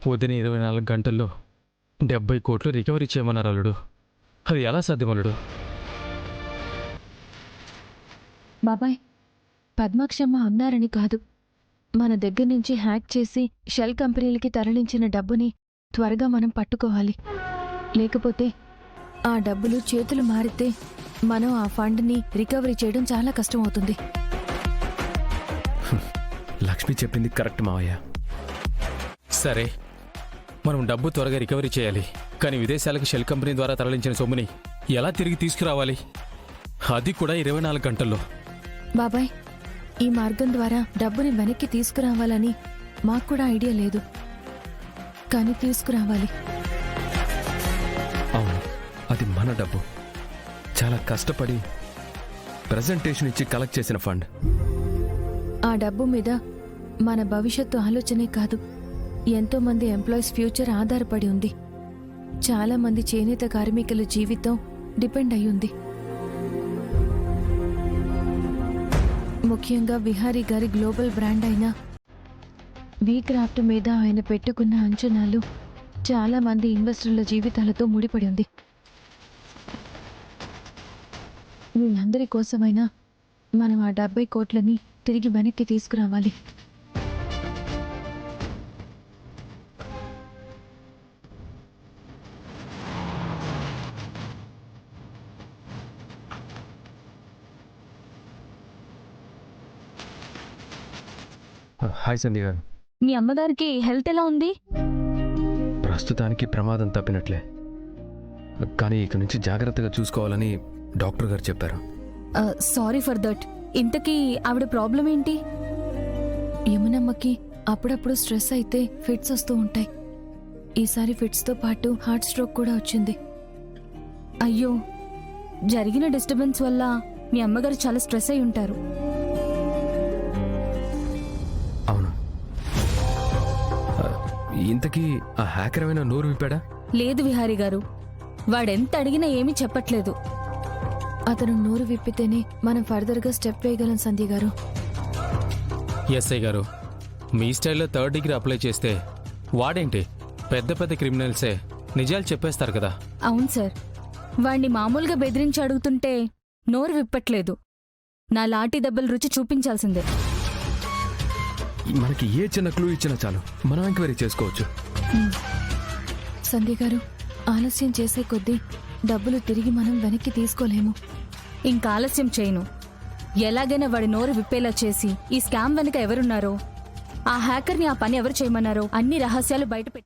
వదిన 24 గంటల్లో 70 కోట్లు రికవరీ చేయమన్నారు అల్లుడు. అది ఎలా సాధ్యం అల్లుడు? బాబాయ్, పద్మాక్షమ్మ అన్నారని కాదు, మన దగ్గర నుంచి హ్యాక్ చేసి షెల్ కంపెనీలకి తరలించిన డబ్బుని త్వరగా మనం పట్టుకోవాలి. లేకపోతే ఆ డబ్బులు చేతులు మారితే మనం ఆ ఫండ్ని రికవరీ చేయడం చాలా కష్టం అవుతుంది. లక్ష్మి చెప్పింది కరెక్ట్ మావయ్య. సరే, మనం డబ్బు త్వరగా రికవరీ చేయాలి. కానీ విదేశాలకు షెల్ కంపెనీ ద్వారా తరలించిన సొమ్ముని ఎలా తిరిగి తీసుకురావాలి? అది కూడా 24 గంటల్లో. బాబాయ్, ఈ మార్గం ద్వారా డబ్బుని వెనక్కి తీసుకురావాలని మాకు కూడా ఐడియా లేదు, కానీ తీసుకురావాలి. అవును, అది మన డబ్బు. చాలా కష్టపడి ప్రెజెంటేషన్ ఇచ్చి కలెక్ట్ చేసిన ఫండ్. ఆ డబ్బు మీద మన భవిష్యత్తు ఆలోచనే కాదు, ఎంతో మంది ఎంప్లాయీస్ ఫ్యూచర్ ఆధారపడి ఉంది. చాలా మంది చేనేత కార్మికుల జీవితం డిపెండ్ అయి ఉంది. ముఖ్యంగా విహారీ గారి గ్లోబల్ బ్రాండ్ అయిన వీ క్రాఫ్ట్ మీద ఆయన పెట్టుకున్న అంచనాలు చాలా మంది ఇన్వెస్టర్ల జీవితాలతో ముడిపడి ఉంది. వీళ్ళందరి కోసమైనా మనం ఆ 70 కోట్లని తిరిగి వెనక్కి తీసుకురావాలి. హాయ్ సంధ్య గారు. మీ అమ్మగారికి హెల్త్ ఎలా ఉంది? ప్రస్తుతానికి ప్రమాదం తప్పినట్లే, కానీ ఇక నుంచి జాగ్రత్తగా చూసుకోవాలని డాక్టర్ గారు చెప్పారు. Sorry for that. ఇంతకీ ఆవిడ ప్రాబ్లం ఏంటి? యమునమ్మకి అప్పుడప్పుడు స్ట్రెస్ అయితే ఫిట్స్ వస్తూ ఉంటాయి. ఈసారి ఫిట్స్తో పాటు హార్ట్ స్ట్రోక్ కూడా వచ్చింది. అయ్యో, జరిగిన డిస్టర్బెన్స్ వల్ల మీ అమ్మగారు చాలా స్ట్రెస్ అయి ఉంటారు. అవును. ఇంతకీ ఆ హ్యాకర్ ఏమైనా నోరు విప్పాడా? లేదు విహారీ గారు, వాడెంత అడిగినా ఏమీ చెప్పట్లేదు. అతను నోరు విప్పితేనే మనం ఫర్దర్గా స్టెప్ వేయగలం సంధ్య గారు. ఎస్ఐ గారు, మీ స్టైల్లో 3rd డిగ్రీ అప్లై చేస్తే వాడేంటి, పెద్ద పెద్ద క్రిమినల్సే నిజాలు చెప్పేస్తారు కదా. అవును సార్, వాణ్ణి మామూలుగా బెదిరించి అడుగుతుంటే నోరు విప్పట్లేదు. నా లాఠీ దెబ్బలు రుచి చూపించాల్సిందే. మనకి ఏ చిన్న క్లూ ఇచ్చినా చాలు, మనం ఎంక్వైరీ చేసుకోవచ్చు. సంధ్య గారు, ఆలస్యం చేసే కొద్దీ డబ్బులు తిరిగి మనం వెనక్కి తీసుకోలేము. ఇంకా ఆలస్యం చేయను. ఎలాగైనా వాడి నోరు విప్పేలా చేసి ఈ స్కామ్ వెనుక ఎవరున్నారో, ఆ హ్యాకర్ని ఆ పని ఎవరు చేయమన్నారో అన్ని రహస్యాలు బయటపెట్టి